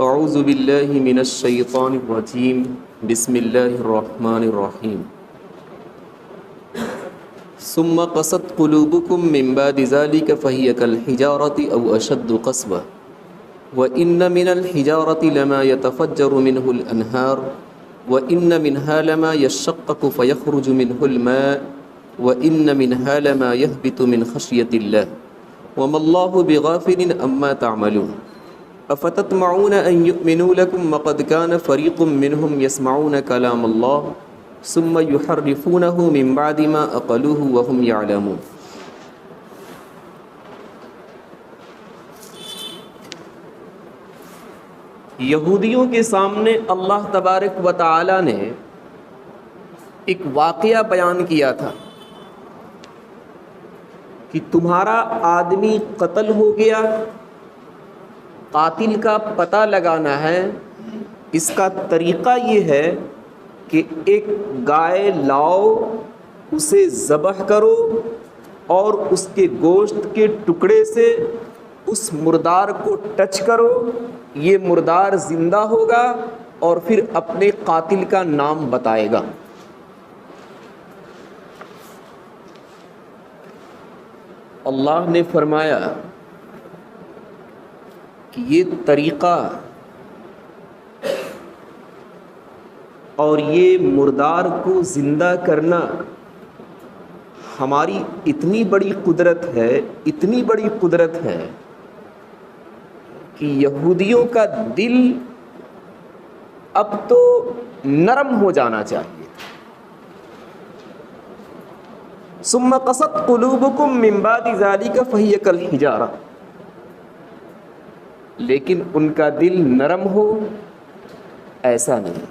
اعوذ باللہ من الشیطان الرجیم بسم اللہ الرحمن الرحیم ثم قست قلوبکم من بعد ذلك فهي كالحجارة او اشد قسوة وان من الحجارة لما يتفجر منه الانهار وان منها لما يشقق فيخرج منه الماء وان منها لما يهبط من خشية الله وما الله بغافل عما تعملون افتطمعون ان يؤمنوا لكم وقد كان فريق منهم يسمعون كلام الله ثم يحرفونه من بعد ما عقلوه وهم يعلمون. یہودیوں کے سامنے اللہ تبارک و تعالی نے ایک واقعہ بیان کیا تھا کہ تمہارا آدمی قتل ہو گیا، قاتل کا پتہ لگانا ہے. اس کا طریقہ یہ ہے کہ ایک گائے لاؤ، اسے ذبح کرو اور اس کے گوشت کے ٹکڑے سے اس مردار کو ٹچ کرو، یہ مردار زندہ ہوگا اور پھر اپنے قاتل کا نام بتائے گا. اللہ نے فرمایا کہ یہ طریقہ اور یہ مردار کو زندہ کرنا ہماری اتنی بڑی قدرت ہے، اتنی بڑی قدرت ہے کہ یہودیوں کا دل اب تو نرم ہو جانا چاہیے. ثم قست قلوبکم من بعد ذلک فہی کالحجارہ، لیکن ان کا دل نرم ہو ایسا نہیں.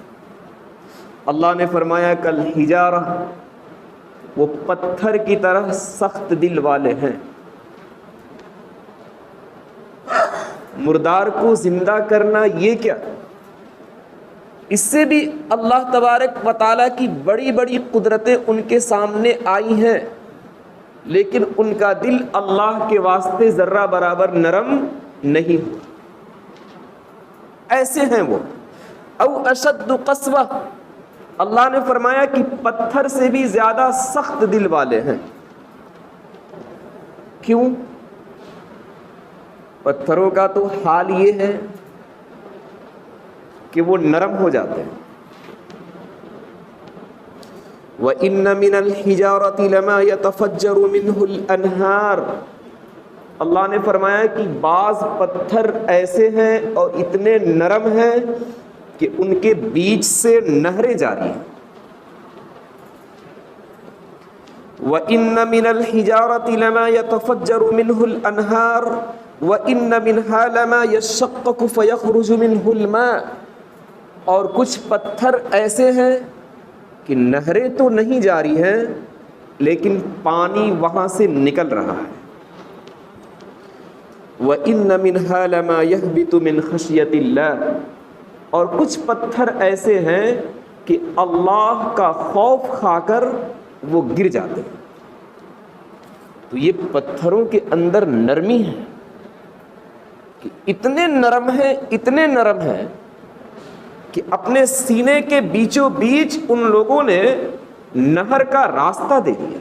اللہ نے فرمایا کالحجارہ، وہ پتھر کی طرح سخت دل والے ہیں. مردار کو زندہ کرنا یہ کیا، اس سے بھی اللہ تبارک و تعالیٰ کی بڑی بڑی قدرتیں ان کے سامنے آئی ہیں، لیکن ان کا دل اللہ کے واسطے ذرہ برابر نرم نہیں ہوا. ایسے ہیں وہ. او اشد قسوہ، اللہ نے فرمایا کہ پتھر سے بھی زیادہ سخت دل والے ہیں. کیوں؟ پتھروں کا تو حال یہ ہے کہ وہ نرم ہو جاتے ہیں. وَإِنَّ مِنَ الْحِجَارَةِ لَمَا يَتَفَجَّرُ مِنْهُ الْأَنْهَارُ، اللہ نے فرمایا کہ بعض پتھر ایسے ہیں اور اتنے نرم ہیں کہ ان کے بیچ سے نہریں جاری ہیں. وَإِنَّ مِنَ الْحِجَارَةِ لَمَا يَتَفَجَّرُ مِنْهُ الْأَنْهَارُ وَإِنَّ مِنْهَا لَمَا يَشَّقَّقُ فَيَخْرُجُ مِنْهُ الْمَاءُ، اور کچھ پتھر ایسے ہیں کہ نہریں تو نہیں جاری ہیں لیکن پانی وہاں سے نکل رہا ہے. وَإِنَّ مِنْهَا لَمَا يَهْبِطُ مِنْ خَشْيَةِ اللَّهِ، اور کچھ پتھر ایسے ہیں کہ اللہ کا خوف کھا کر وہ گر جاتے ہیں. تو یہ پتھروں کے اندر نرمی ہے کہ اتنے نرم ہیں، اتنے نرم ہیں کہ اپنے سینے کے بیچوں بیچ ان لوگوں نے نہر کا راستہ دے دیا.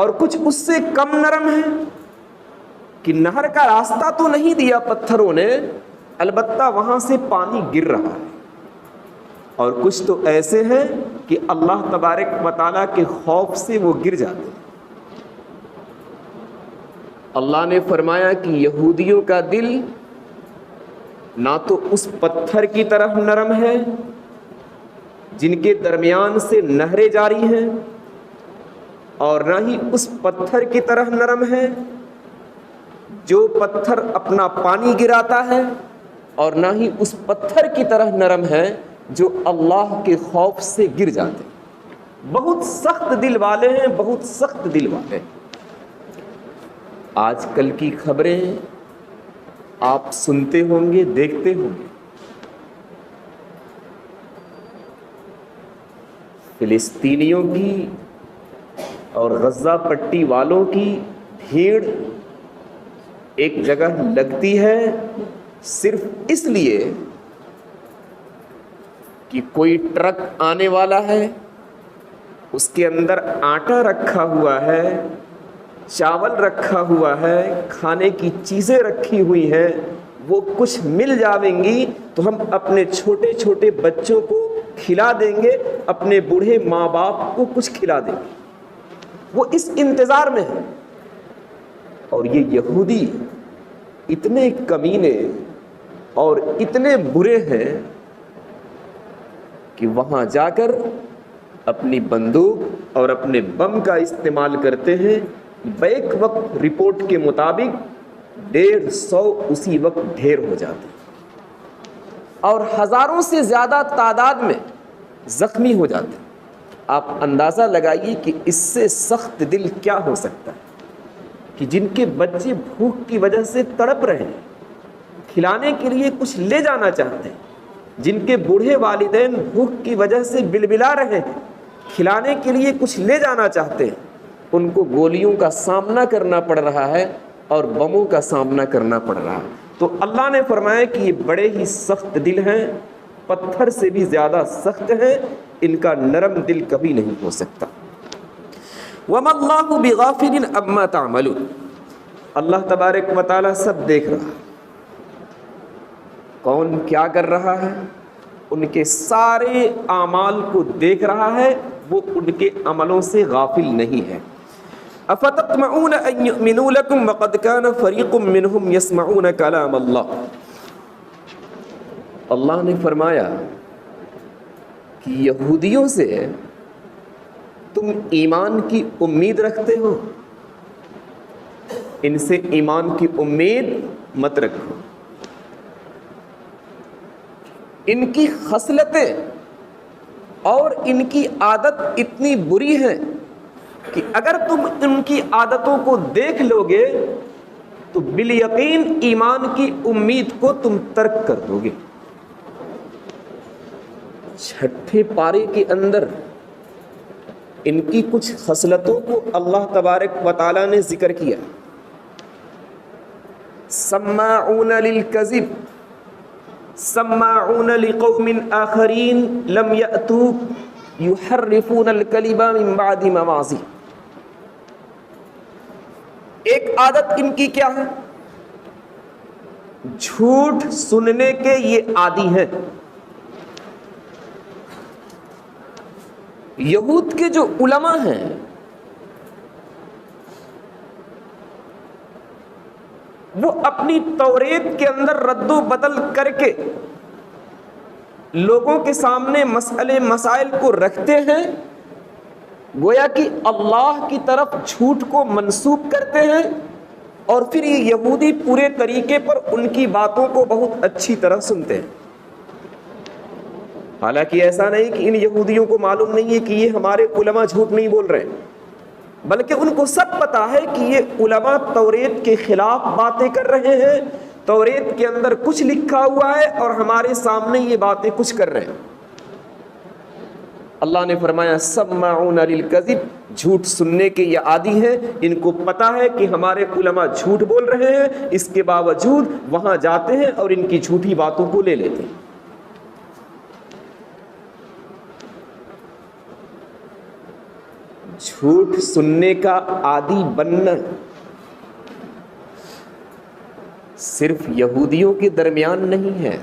اور کچھ اس سے کم نرم ہیں کہ نہر کا راستہ تو نہیں دیا پتھروں نے، البتہ وہاں سے پانی گر رہا ہے. اور کچھ تو ایسے ہیں کہ اللہ تبارک و تعالیٰ کے خوف سے وہ گر جاتے ہیں. اللہ نے فرمایا کہ یہودیوں کا دل نہ تو اس پتھر کی طرح نرم ہے جن کے درمیان سے نہریں جاری ہیں، اور نہ ہی اس پتھر کی طرح نرم ہے جو پتھر اپنا پانی گراتا ہے، اور نہ ہی اس پتھر کی طرح نرم ہے جو اللہ کے خوف سے گر جاتے ہیں. بہت سخت دل والے ہیں، بہت سخت دل والے ہیں. آج کل کی خبریں آپ سنتے ہوں گے، دیکھتے ہوں گے. فلسطینیوں کی اور غزہ پٹی والوں کی بھیڑ ایک جگہ لگتی ہے صرف اس لیے کہ کوئی ٹرک آنے والا ہے، اس کے اندر آٹا رکھا ہوا ہے، چاول رکھا ہوا ہے، کھانے کی چیزیں رکھی ہوئی ہیں، وہ کچھ مل جاویں گی تو ہم اپنے چھوٹے چھوٹے بچوں کو کھلا دیں گے، اپنے بوڑھے ماں باپ کو کچھ کھلا دیں گے، وہ اس انتظار میں ہے۔ اور یہ یہودی اتنے کمینے اور اتنے برے ہیں کہ وہاں جا کر اپنی بندوق اور اپنے بم کا استعمال کرتے ہیں۔ بیک وقت رپورٹ کے مطابق 150 اسی وقت ڈھیر ہو جاتے ہیں اور ہزاروں سے زیادہ تعداد میں زخمی ہو جاتے ہیں۔ آپ اندازہ لگائیے کہ اس سے سخت دل کیا ہو سکتا ہے کہ جن کے بچے بھوک کی وجہ سے تڑپ رہے ہیں، کھلانے کے لیے کچھ لے جانا چاہتے ہیں، جن کے بوڑھے والدین بھوک کی وجہ سے بلبلا رہے ہیں، کھلانے کے لیے کچھ لے جانا چاہتے ہیں، ان کو گولیوں کا سامنا کرنا پڑ رہا ہے اور بموں کا سامنا کرنا پڑ رہا ہے۔ تو اللہ نے فرمایا کہ یہ بڑے ہی سخت دل ہیں، پتھر سے بھی زیادہ سخت ہیں، ان کا نرم دل کبھی نہیں ہو سکتا۔ وَمَا اللَّهُ بِغَافِلٍ عَمَّا تَعْمَلُونَ، اللہ تبارک و تعالیٰ سب دیکھ رہا ہے، کون کیا کر رہا ہے، ان کے سارے اعمال کو دیکھ رہا ہے، وہ ان کے عملوں سے غافل نہیں ہے۔ افتطمعون ان یؤمنوا لکم وقد کان فریق منہم یسمعون کلام اللہ، اللہ نے فرمایا کہ یہودیوں سے تم ایمان کی امید رکھتے ہو، ان سے ایمان کی امید مت رکھو۔ ان کی خصلتیں اور ان کی عادت اتنی بری ہے کہ اگر تم ان کی عادتوں کو دیکھ لو گے تو بالیقین ایمان کی امید کو تم ترک کر دو گے۔ چھٹے پارے کے اندر ان کی کچھ خصلتوں کو اللہ تبارک و تعالیٰ نے ذکر کیا۔ سماعون للکذب سماعون لقوم آخرین لم یأتوک یحرفون الکلم من بعد مواضعہ۔ ایک عادت ان کی کیا ہے؟ جھوٹ سننے کے یہ عادی ہیں۔ یہود کے جو علماء ہیں وہ اپنی توریت کے اندر رد و بدل کر کے لوگوں کے سامنے مسئلے مسائل کو رکھتے ہیں، گویا کہ اللہ کی طرف جھوٹ کو منسوب کرتے ہیں، اور پھر یہ یہودی پورے طریقے پر ان کی باتوں کو بہت اچھی طرح سنتے ہیں۔ حالانکہ ایسا نہیں کہ ان یہودیوں کو معلوم نہیں ہے کہ یہ ہمارے علماء جھوٹ نہیں بول رہے، بلکہ ان کو سب پتا ہے کہ یہ علماء توریت کے خلاف باتیں کر رہے ہیں، توریت کے اندر کچھ لکھا ہوا ہے اور ہمارے سامنے یہ باتیں کچھ کر رہے ہیں۔ اللہ نے فرمایا سماعون للکذب، جھوٹ سننے کے یہ عادی ہیں، ان کو پتا ہے کہ ہمارے علماء جھوٹ بول رہے ہیں، اس کے باوجود وہاں جاتے ہیں اور ان کی جھوٹی باتوں کو لے لیتے ہیں۔ جھوٹ سننے کا عادی بننا صرف یہودیوں کے درمیان نہیں ہے،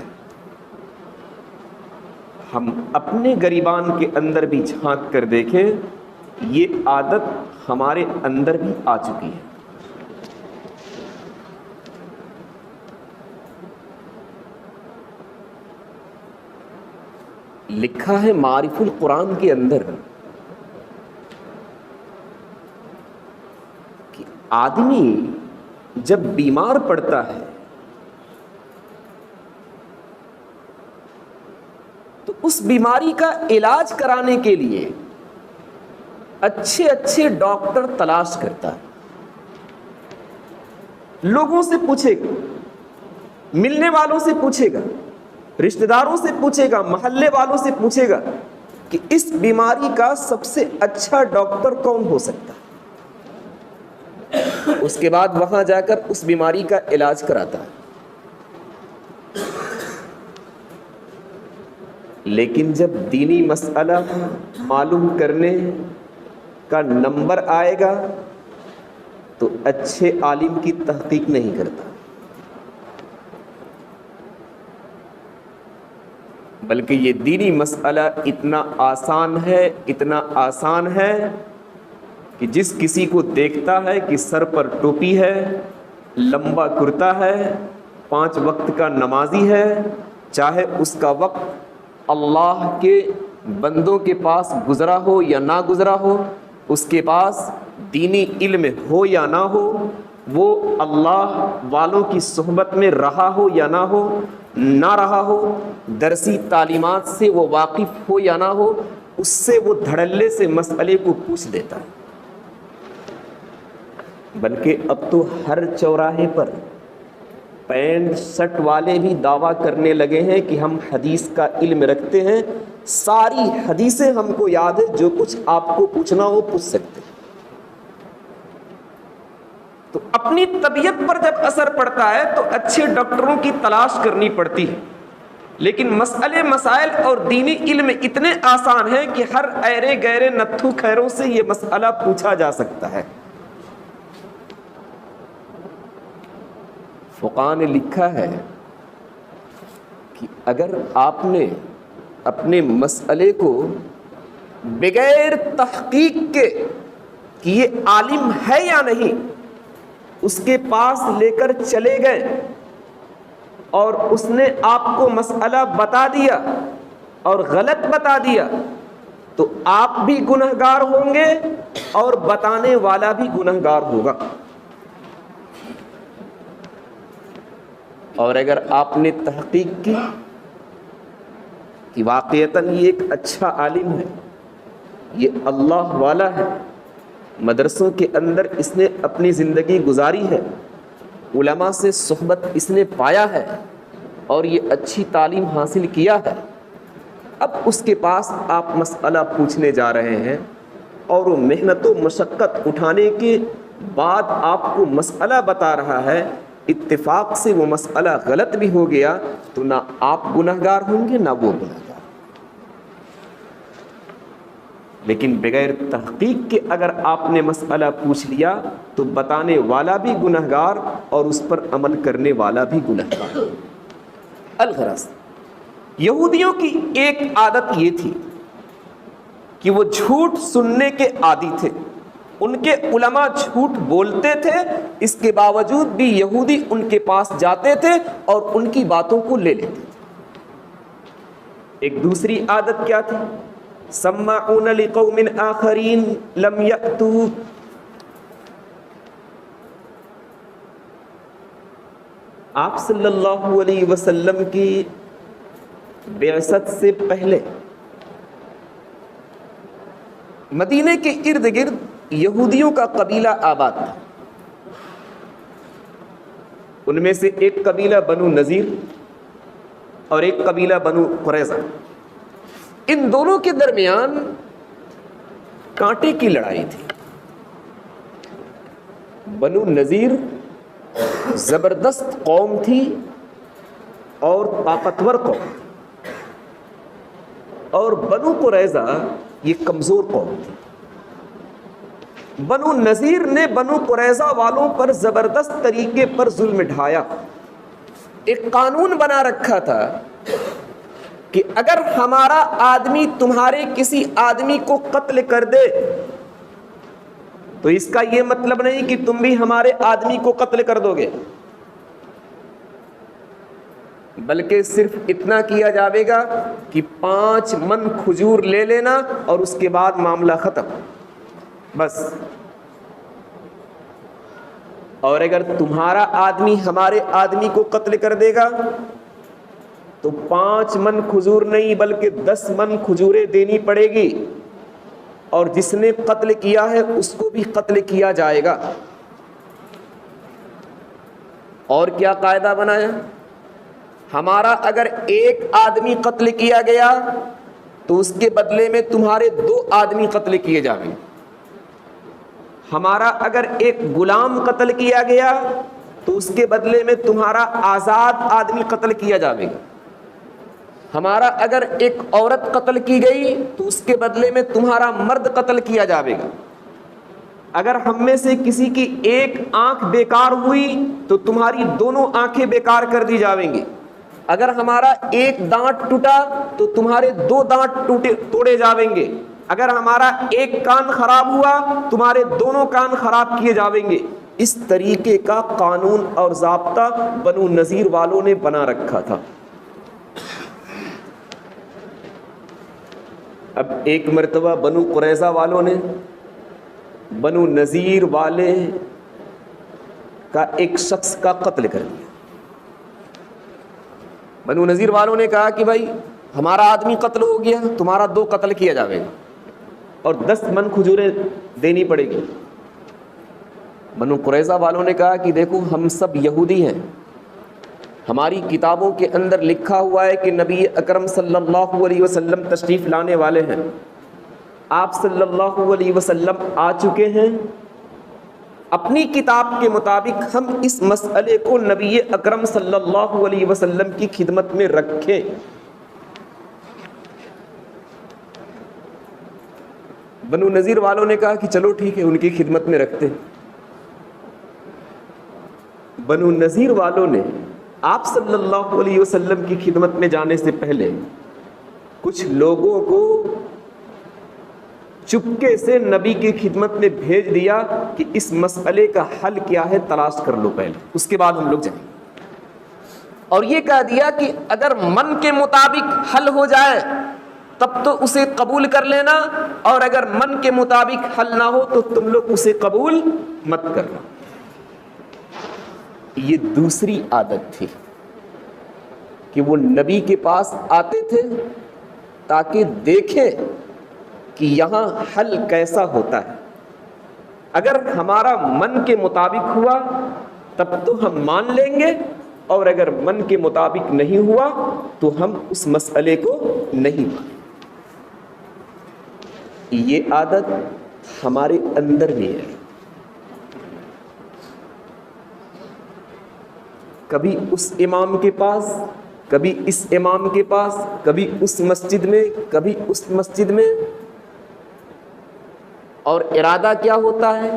ہم اپنے گریبان کے اندر بھی جھانک کر دیکھیں، یہ عادت ہمارے اندر بھی آ چکی ہے۔ لکھا ہے معارف القرآن کے اندر کہ آدمی جب بیمار پڑتا ہے تو اس بیماری کا علاج کرانے کے لیے اچھے اچھے ڈاکٹر تلاش کرتا ہے، لوگوں سے پوچھے گا، ملنے والوں سے پوچھے گا، رشتہ داروں سے پوچھے گا، محلے والوں سے پوچھے گا کہ اس بیماری کا سب سے اچھا ڈاکٹر کون ہو سکتا ہے۔ اس کے بعد وہاں جا کر اس بیماری کا علاج کراتا ہے. لیکن جب دینی مسئلہ معلوم کرنے کا نمبر آئے گا تو اچھے عالم کی تحقیق نہیں کرتا، بلکہ یہ دینی مسئلہ اتنا آسان ہے کہ جس کسی کو دیکھتا ہے کہ سر پر ٹوپی ہے، لمبا کرتا ہے، 5 وقت کا نمازی ہے، چاہے اس کا وقت اللہ کے بندوں کے پاس گزرا ہو یا نہ گزرا ہو، اس کے پاس دینی علم ہو یا نہ ہو، وہ اللہ والوں کی صحبت میں رہا ہو یا نہ رہا ہو، درسی تعلیمات سے وہ واقف ہو یا نہ ہو، اس سے وہ دھڑلے سے مسئلے کو پوچھ لیتا ہے. بلکہ اب تو ہر چوراہے پر پینٹ شرٹ والے بھی دعویٰ کرنے لگے ہیں کہ ہم حدیث کا علم رکھتے ہیں، ساری حدیثیں ہم کو یاد ہے، جو کچھ آپ کو پوچھنا ہو پوچھ سکتے ہیں. تو اپنی طبیعت پر جب اثر پڑتا ہے تو اچھے ڈاکٹروں کی تلاش کرنی پڑتی ہے. لیکن مسائل اور دینی علم اتنے آسان ہیں کہ ہر ایرے گہرے نتھو خیروں سے یہ مسئلہ پوچھا جا سکتا ہے. فقہاء نے لکھا ہے کہ اگر آپ نے اپنے مسئلے کو بغیر تحقیق کے کہ یہ عالم ہے یا نہیں اس کے پاس لے کر چلے گئے اور اس نے آپ کو مسئلہ بتا دیا اور غلط بتا دیا تو آپ بھی گنہگار ہوں گے اور بتانے والا بھی گنہگار ہوگا. اور اگر آپ نے تحقیق کی کہ واقعتاً یہ ایک اچھا عالم ہے، یہ اللہ والا ہے، مدرسوں کے اندر اس نے اپنی زندگی گزاری ہے، علماء سے صحبت اس نے پایا ہے اور یہ اچھی تعلیم حاصل کیا ہے، اب اس کے پاس آپ مسئلہ پوچھنے جا رہے ہیں اور وہ محنت و مشقت اٹھانے کے بعد آپ کو مسئلہ بتا رہا ہے، اتفاق سے وہ مسئلہ غلط بھی ہو گیا تو نہ آپ گنہگار ہوں گے نہ وہ گنہگار. لیکن بغیر تحقیق کے اگر آپ نے مسئلہ پوچھ لیا تو بتانے والا بھی گنہگار اور اس پر عمل کرنے والا بھی گنہگار. الغرض یہودیوں کی ایک عادت یہ تھی کہ وہ جھوٹ سننے کے عادی تھے. ان کے علماء جھوٹ بولتے تھے، اس کے باوجود بھی یہودی ان کے پاس جاتے تھے اور ان کی باتوں کو لے لیتے تھے. ایک دوسری عادت کیا تھی؟ سماعون لقوم آخرین لم یأتوا. آپ صلی اللہ علیہ وسلم کی بعثت سے پہلے مدینے کے ارد گرد یہودیوں کا قبیلہ آباد تھا. ان میں سے ایک قبیلہ بنو نذیر اور ایک قبیلہ بنو قریظہ. ان دونوں کے درمیان کانٹے کی لڑائی تھی. بنو نذیر زبردست قوم تھی اور طاقتور قوم تھی، اور بنو قریظہ یہ کمزور قوم تھی. بنو نذیر نے بنو قریظہ والوں پر زبردست طریقے پر ظلم ڈھایا. ایک قانون بنا رکھا تھا کہ اگر ہمارا آدمی تمہارے کسی آدمی کو قتل کر دے تو اس کا یہ مطلب نہیں کہ تم بھی ہمارے آدمی کو قتل کر دو گے، بلکہ صرف اتنا کیا جائے گا کہ 5 من کھجور لے لینا اور اس کے بعد معاملہ ختم بس. اور اگر تمہارا آدمی ہمارے آدمی کو قتل کر دے گا تو 5 من کھجور نہیں بلکہ 10 من کھجوریں دینی پڑے گی، اور جس نے قتل کیا ہے اس کو بھی قتل کیا جائے گا. اور کیا قاعدہ بنایا؟ ہمارا اگر ایک آدمی قتل کیا گیا تو اس کے بدلے میں تمہارے 2 آدمی قتل کیے جائیں گے. ہمارا اگر ایک غلام قتل کیا گیا تو اس کے بدلے میں تمہارا آزاد آدمی قتل کیا جائے گا. ہمارا اگر ایک عورت قتل کی گئی تو اس کے بدلے میں تمہارا مرد قتل کیا جائے گا. اگر ہم میں سے کسی کی ایک آنکھ بیکار ہوئی تو تمہاری دونوں آنکھیں بیکار کر دی جائیں گی. اگر ہمارا ایک دانت ٹوٹا تو تمہارے 2 دانت توڑے جائیں گے. اگر ہمارا ایک کان خراب ہوا تمہارے دونوں کان خراب کیے جائیں گے. اس طریقے کا قانون اور ضابطہ بنو نذیر والوں نے بنا رکھا تھا. اب ایک مرتبہ بنو قریظہ والوں نے بنو نذیر والے کا ایک شخص کا قتل کر دیا. بنو نذیر والوں نے کہا کہ بھائی ہمارا آدمی قتل ہو گیا, تمہارا 2 قتل کیا جائے گا اور 10 من کھجوریں دینی پڑے گی. بنو قریظہ والوں نے کہا کہ دیکھو ہم سب یہودی ہیں, ہماری کتابوں کے اندر لکھا ہوا ہے کہ نبی اکرم صلی اللہ علیہ وسلم تشریف لانے والے ہیں, آپ صلی اللہ علیہ وسلم آ چکے ہیں. اپنی کتاب کے مطابق ہم اس مسئلے کو نبی اکرم صلی اللہ علیہ وسلم کی خدمت میں رکھیں. بنو نذیر والوں نے کہا کہ چلو ٹھیک ہے, ان کی خدمت میں رکھتے. بنو نذیر والوں نے آپ صلی اللہ علیہ وسلم کی خدمت میں جانے سے پہلے کچھ لوگوں کو چپکے سے نبی کی خدمت میں بھیج دیا کہ اس مسئلے کا حل کیا ہے تلاش کر لو پہلے, اس کے بعد ہم لوگ جائیں. اور یہ کہہ دیا کہ اگر من کے مطابق حل ہو جائے تب تو اسے قبول کر لینا, اور اگر من کے مطابق حل نہ ہو تو تم لوگ اسے قبول مت کرنا. یہ دوسری عادت تھی کہ وہ نبی کے پاس آتے تھے تاکہ دیکھیں کہ یہاں حل کیسا ہوتا ہے. اگر ہمارا من کے مطابق ہوا تب تو ہم مان لیں گے, اور اگر من کے مطابق نہیں ہوا تو ہم اس مسئلے کو نہیں مانیں. یہ عادت ہمارے اندر بھی ہے. کبھی اس امام کے پاس, کبھی اس امام کے پاس, کبھی اس مسجد میں, کبھی اس مسجد میں, اور ارادہ کیا ہوتا ہے,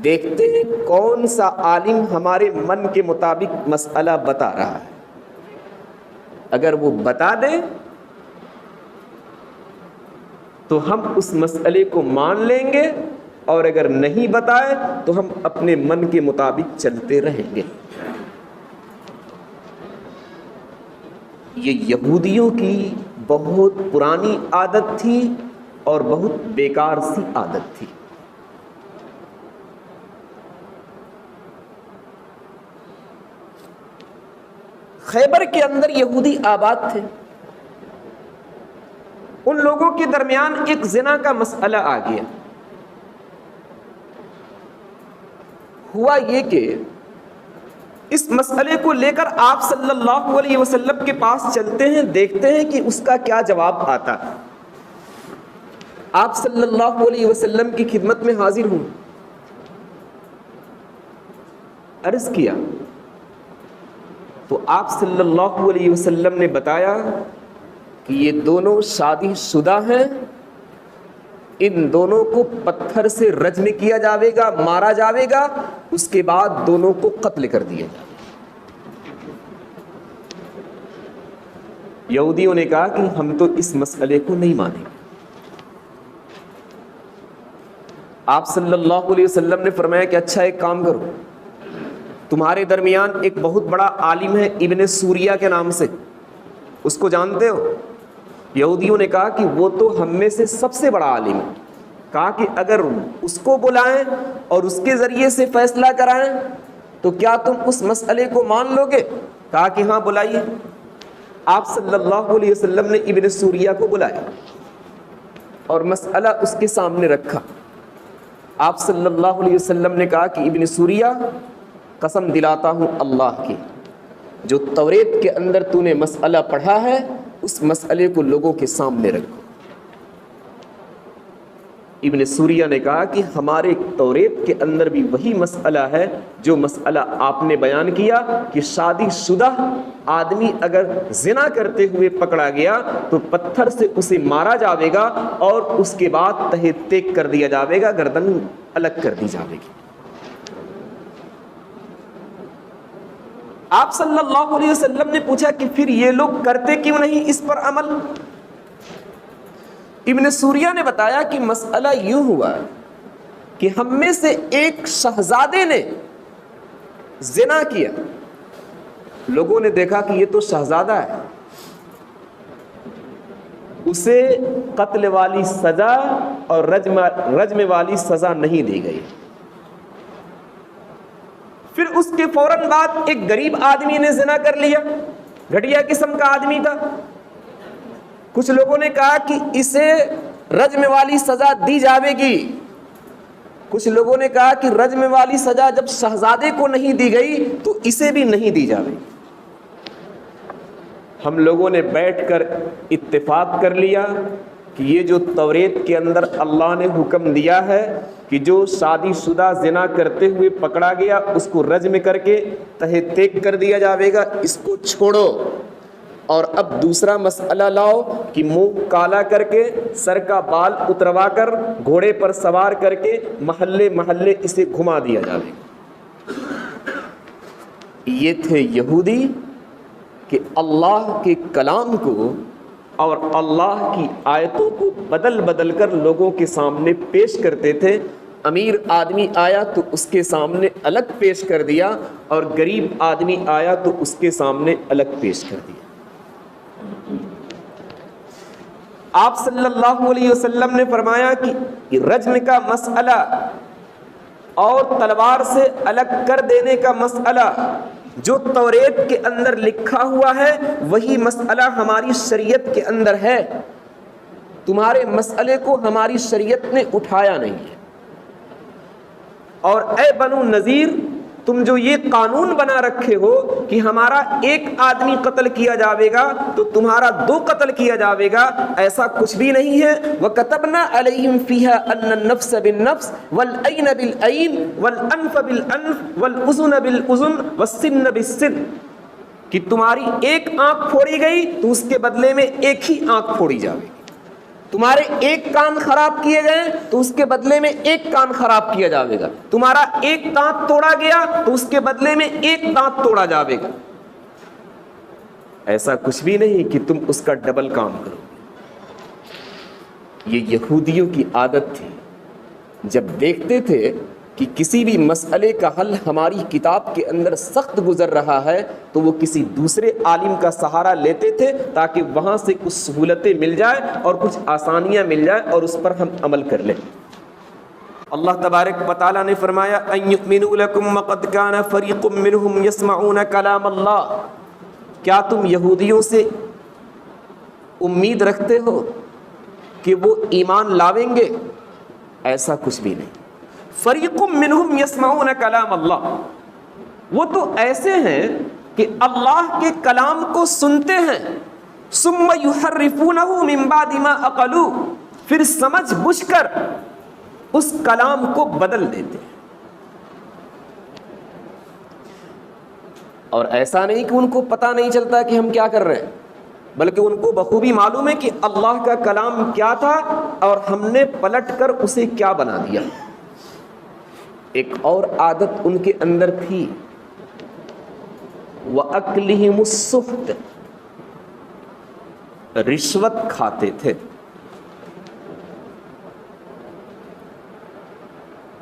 دیکھتے ہیں کون سا عالم ہمارے من کے مطابق مسئلہ بتا رہا ہے. اگر وہ بتا دے تو ہم اس مسئلے کو مان لیں گے, اور اگر نہیں بتائے تو ہم اپنے من کے مطابق چلتے رہیں گے. یہ یہودیوں کی بہت پرانی عادت تھی اور بہت بیکار سی عادت تھی. خیبر کے اندر یہودی آباد تھے. ان لوگوں کے درمیان ایک زنا کا مسئلہ آ گیا. ہوا یہ کہ اس مسئلے کو لے کر آپ صلی اللہ علیہ وسلم کے پاس چلتے ہیں, دیکھتے ہیں کہ اس کا کیا جواب آتا ہے. آپ صلی اللہ علیہ وسلم کی خدمت میں حاضر ہوں, عرض کیا تو آپ صلی اللہ علیہ وسلم نے بتایا کہ یہ دونوں شادی شدہ ہیں, ان دونوں کو پتھر سے رجم کیا جاوے گا, مارا جاوے گا, اس کے بعد دونوں کو قتل کر دیا جائے. یہودیوں نے کہا کہ ہم تو اس مسئلے کو نہیں مانیں گے. آپ صلی اللہ علیہ وسلم نے فرمایا کہ اچھا ایک کام کرو, تمہارے درمیان ایک بہت بڑا عالم ہے ابن سوریہ کے نام سے, اس کو جانتے ہو؟ یہودیوں نے کہا کہ وہ تو ہم میں سے سب سے بڑا عالم ہے. کہا کہ اگر اس کو بلائیں اور اس کے ذریعے سے فیصلہ کرائیں تو کیا تم اس مسئلے کو مان لو گے؟ کہا کہ ہاں بلائیے. آپ صلی اللہ علیہ وسلم نے ابن سوریہ کو بلایا اور مسئلہ اس کے سامنے رکھا. آپ صلی اللہ علیہ وسلم نے کہا کہ ابن سوریہ, قسم دلاتا ہوں اللہ کی, جو توریت کے اندر تو نے مسئلہ پڑھا ہے اس مسئلے کو لوگوں کے سامنے رکھو. ابن سوریہ نے کہا کہ ہمارے توریت کے اندر بھی وہی مسئلہ ہے جو مسئلہ آپ نے بیان کیا کہ شادی شدہ آدمی اگر زنا کرتے ہوئے پکڑا گیا تو پتھر سے اسے مارا جاوے گا اور اس کے بعد تہہ تیک کر دیا جاوے گا، گردن الگ کر دی جاوے گی۔ آپ صلی اللہ علیہ وسلم نے پوچھا کہ پھر یہ لوگ کرتے کیوں نہیں اس پر عمل؟ ابن سوریہ نے بتایا کہ مسئلہ یوں ہوا کہ ہم میں سے ایک شہزادے نے زنا کیا، لوگوں نے دیکھا کہ یہ تو شہزادہ ہے، اسے قتل والی سزا اور رجم والی سزا نہیں دی گئی۔ پھر اس کے فوراً بعد ایک غریب آدمی نے زنا کر لیا، گھٹیا قسم کا آدمی تھا، کچھ لوگوں نے کہا کہ اسے رجم والی سزا دی جاوے گی، کچھ لوگوں نے کہا کہ رجم والی سزا جب شہزادے کو نہیں دی گئی تو اسے بھی نہیں دی جاوے گی۔ ہم لوگوں نے بیٹھ کر اتفاق کر لیا کہ یہ جو توریت کے اندر اللہ نے حکم دیا ہے کہ جو شادی شدہ زنا کرتے ہوئے پکڑا گیا اس کو رجم کر کے تہہ تیک کر دیا جاوے گا، اس کو چھوڑو، اور اب دوسرا مسئلہ لاؤ کہ منہ کالا کر کے سر کا بال اتروا کر گھوڑے پر سوار کر کے محلے محلے اسے گھما دیا جاوے گا۔ یہ تھے یہودی کہ اللہ کے کلام کو اور اللہ کی آیتوں کو بدل بدل کر لوگوں کے سامنے پیش کرتے تھے۔ امیر آدمی آیا تو اس کے سامنے الگ پیش کر دیا، اور غریب آدمی آیا تو اس کے سامنے الگ پیش کر دیا۔ آپ صلی اللہ علیہ وسلم نے فرمایا کہ رجم کا مسئلہ اور تلوار سے الگ کر دینے کا مسئلہ جو توریت کے اندر لکھا ہوا ہے وہی مسئلہ ہماری شریعت کے اندر ہے، تمہارے مسئلے کو ہماری شریعت نے اٹھایا نہیں ہے۔ اور اے بنو نذیر، تم جو یہ قانون بنا رکھے ہو کہ ہمارا ایک آدمی قتل کیا جاوے گا تو تمہارا 2 قتل کیا جاوے گا، ایسا کچھ بھی نہیں ہے۔ وَكَتَبْنَا عَلَيْهِمْ فِيهَا أَنَّ النَّفْسَ بِالنَّفْسِ وَالْعَيْنَ بِالْعَيْنِ وَالْأَنْفَ بِالْأَنْفِ وَالْأُذُنَ بِالْأُذُنِ وَالسِّنَّ بِالسِّنِّ، کہ تمہاری ایک آنکھ پھوڑی گئی تو اس کے بدلے میں ایک ہی آنکھ پھوڑی جاوے گی، تمہارے ایک کان خراب کیے گئے تو اس کے بدلے میں ایک کان خراب کیا جاوے گا، تمہارا ایک دانت توڑا گیا تو اس کے بدلے میں ایک دانت توڑا جاوے گا۔ ایسا کچھ بھی نہیں کہ تم اس کا ڈبل کام کرو۔ یہ یہودیوں کی عادت تھی، جب دیکھتے تھے کہ کسی بھی مسئلے کا حل ہماری کتاب کے اندر سخت گزر رہا ہے تو وہ کسی دوسرے عالم کا سہارا لیتے تھے تاکہ وہاں سے کچھ سہولتیں مل جائے اور کچھ آسانیاں مل جائے اور اس پر ہم عمل کر لیں۔ اللہ تبارک و تعالیٰ نے فرمایا ان یؤمنوا لکم وقد کان فریق منہم یسمعون کلام اللہ، کیا تم یہودیوں سے امید رکھتے ہو کہ وہ ایمان لاویں گے؟ ایسا کچھ بھی نہیں۔ فریق منہم یسمعون کلام اللہ، وہ تو ایسے ہیں کہ اللہ کے کلام کو سنتے ہیں، ثم یحرفونہ من بعد ما عقلوہ، پھر سمجھ بوجھ کر اس کلام کو بدل دیتے ہیں۔ اور ایسا نہیں کہ ان کو پتہ نہیں چلتا کہ ہم کیا کر رہے ہیں، بلکہ ان کو بخوبی معلوم ہے کہ اللہ کا کلام کیا تھا اور ہم نے پلٹ کر اسے کیا بنا دیا۔ ایک اور عادت ان کے اندر تھی، وَأَكْلِهِمُ السُّحْتَ، رشوت کھاتے تھے۔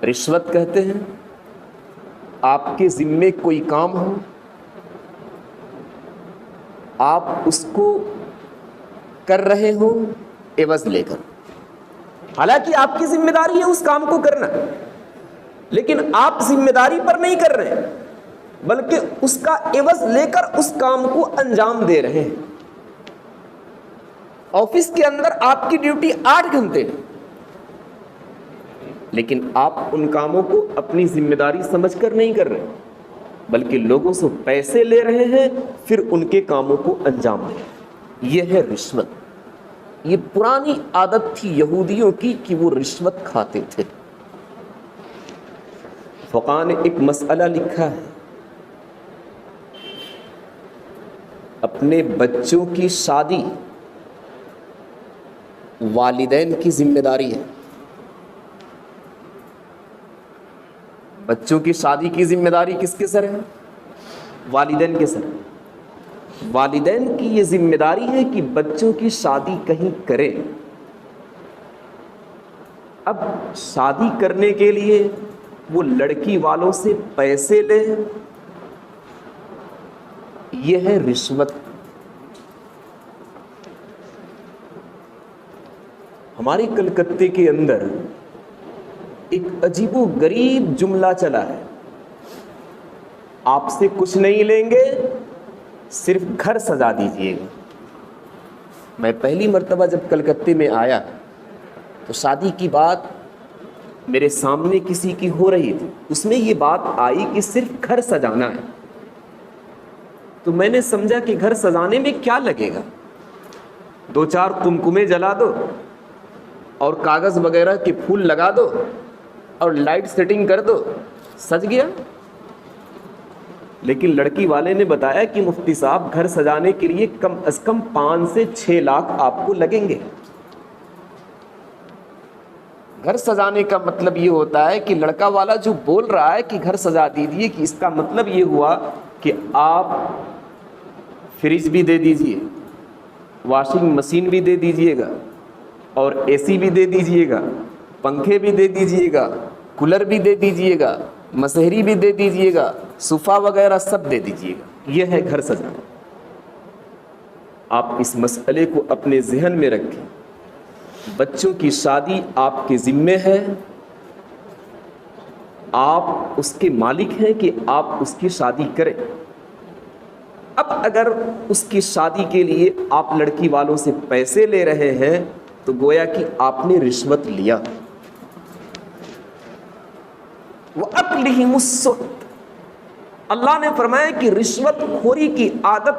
رشوت کہتے ہیں آپ کے ذمے کوئی کام ہو، آپ اس کو کر رہے ہو عوض لے کر، حالانکہ آپ کی ذمہ داری ہے اس کام کو کرنا، لیکن آپ ذمہ داری پر نہیں کر رہے بلکہ اس کا عوض لے کر اس کام کو انجام دے رہے ہیں۔ آفس کے اندر آپ کی ڈیوٹی 8 گھنٹے ہے، لیکن آپ ان کاموں کو اپنی ذمہ داری سمجھ کر نہیں کر رہے بلکہ لوگوں سے پیسے لے رہے ہیں، پھر ان کے کاموں کو انجام دے رہے ہیں۔ یہ ہے رشوت، یہ پرانی عادت تھی یہودیوں کی کہ وہ رشوت کھاتے تھے۔ فقہ نے ایک مسئلہ لکھا ہے، اپنے بچوں کی شادی والدین کی ذمہ داری ہے۔ بچوں کی شادی کی ذمہ داری کس کے سر ہے؟ والدین کے سر۔ والدین کی یہ ذمہ داری ہے کہ بچوں کی شادی کہیں کرے۔ اب شادی کرنے کے لیے وہ لڑکی والوں سے پیسے لے، یہ ہے رشوت۔ ہمارے کلکتے کے اندر ایک عجیب و غریب جملہ چلا ہے، آپ سے کچھ نہیں لیں گے، صرف گھر سجا دیجئے گا۔ میں پہلی مرتبہ جب کلکتے میں آیا تو شادی کی بات میرے سامنے کسی کی ہو رہی تھی، اس میں یہ بات آئی کہ صرف گھر سجانا ہے۔ تو میں نے سمجھا کہ گھر سجانے میں کیا لگے گا، 2-4 قمقمے جلا دو اور کاغذ وغیرہ کے پھول لگا دو اور لائٹ سیٹنگ کر دو، سج گیا۔ لیکن لڑکی والے نے بتایا کہ مفتی صاحب گھر سجانے کے لیے کم از کم 5 سے 6 لاکھ آپ کو لگیں گے۔ گھر سجانے کا مطلب یہ ہوتا ہے کہ لڑکا والا جو بول رہا ہے کہ گھر سجا دیجیے، کہ اس کا مطلب یہ ہوا کہ آپ فریج بھی دے دیجئے، واشنگ مشین بھی دے دیجئے گا، اور اے سی بھی دے دیجئے گا، پنکھے بھی دے دیجئے گا، کولر بھی دے دیجئے گا، مسہری بھی دے دیجئے گا، صوفہ وغیرہ سب دے دیجئے گا۔ یہ ہے گھر سجانا۔ آپ اس مسئلے کو اپنے ذہن میں رکھیں، بچوں کی شادی آپ کے ذمے ہے، آپ اس کے مالک ہیں کہ آپ اس کی شادی کریں۔ اب اگر اس کی شادی کے لیے آپ لڑکی والوں سے پیسے لے رہے ہیں تو گویا کہ آپ نے رشوت لیا۔ وَأَكْلِهِمُ السُّحْتَ، اللہ نے فرمایا کہ رشوت خوری کی عادت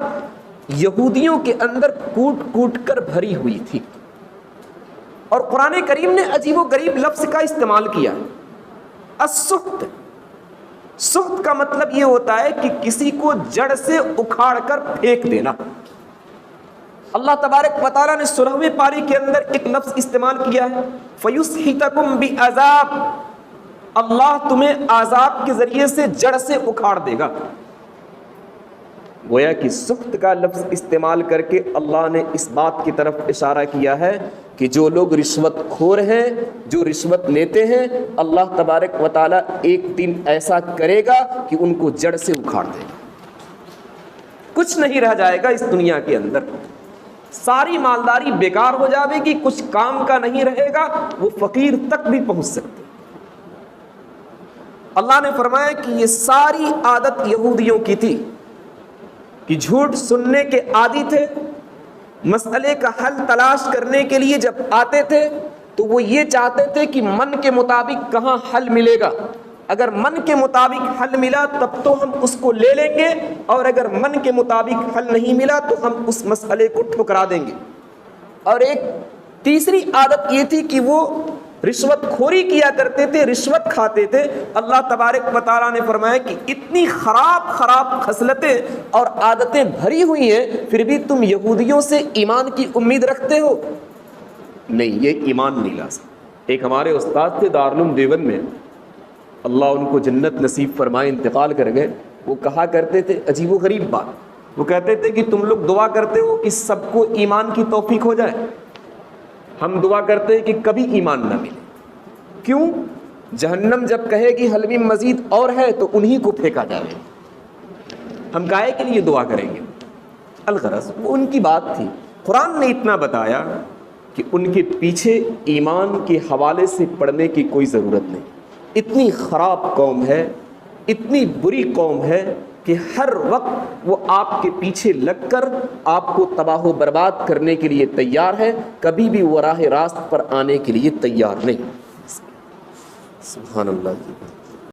یہودیوں کے اندر کوٹ کوٹ کر بھری ہوئی تھی، اور قرآن کریم نے عجیب و غریب لفظ کا استعمال کیا، السحت۔ سحت کا مطلب یہ ہوتا ہے کہ کسی کو جڑ سے اکھاڑ کر پھینک دینا۔ اللہ تبارک و تعالیٰ نے 16ویں پاری کے اندر ایک لفظ استعمال کیا ہے، فَيُسْحِتَكُمْ بِعَذَابٍ، اللہ تمہیں عذاب کے ذریعے سے جڑ سے اکھاڑ دے گا۔ گویا کہ سخت کا لفظ استعمال کر کے اللہ نے اس بات کی طرف اشارہ کیا ہے کہ جو لوگ رشوت خور ہیں، جو رشوت لیتے ہیں، اللہ تبارک و تعالیٰ ایک دن ایسا کرے گا کہ ان کو جڑ سے اکھاڑ دے گا۔ کچھ نہیں رہ جائے گا اس دنیا کے اندر، ساری مالداری بیکار ہو جائے گی، کچھ کام کا نہیں رہے گا، وہ فقیر تک بھی پہنچ سکتے۔ اللہ نے فرمایا کہ یہ ساری عادت یہودیوں کی تھی کہ جھوٹ سننے کے عادی تھے، مسئلے کا حل تلاش کرنے کے لیے جب آتے تھے تو وہ یہ چاہتے تھے کہ من کے مطابق کہاں حل ملے گا، اگر من کے مطابق حل ملا تب تو ہم اس کو لے لیں گے، اور اگر من کے مطابق حل نہیں ملا تو ہم اس مسئلے کو ٹھکرا دیں گے۔ اور ایک تیسری عادت یہ تھی کہ وہ رشوت خوری کیا کرتے تھے، رشوت کھاتے تھے۔ اللہ تبارک و تعالیٰ نے فرمایا کہ اتنی خراب خصلتیں اور عادتیں بھری ہوئی ہیں، پھر بھی تم یہودیوں سے ایمان کی امید رکھتے ہو؟ نہیں، یہ ایمان نہیں لا سکتے۔ ایک ہمارے استاد تھے دارالعلوم دیوبند میں، اللہ ان کو جنت نصیب فرمائے، انتقال کر گئے۔ وہ کہا کرتے تھے عجیب و غریب بات، وہ کہتے تھے کہ تم لوگ دعا کرتے ہو کہ سب کو ایمان کی توفیق ہو جائے، ہم دعا کرتے ہیں کہ کبھی ایمان نہ ملے۔ کیوں؟ جہنم جب کہے گی حل میں مزید اور ہے تو انہی کو پھینکا جائے گا، ہم کائے کے لیے دعا کریں گے؟ الغرض وہ ان کی بات تھی۔ قرآن نے اتنا بتایا کہ ان کے پیچھے ایمان کے حوالے سے پڑھنے کی کوئی ضرورت نہیں۔ اتنی خراب قوم ہے، اتنی بری قوم ہے کہ ہر وقت وہ آپ کے پیچھے لگ کر آپ کو تباہ و برباد کرنے کے لیے تیار ہے، کبھی بھی وہ راہ راست پر آنے کے لیے تیار نہیں۔ سبحان اللہ۔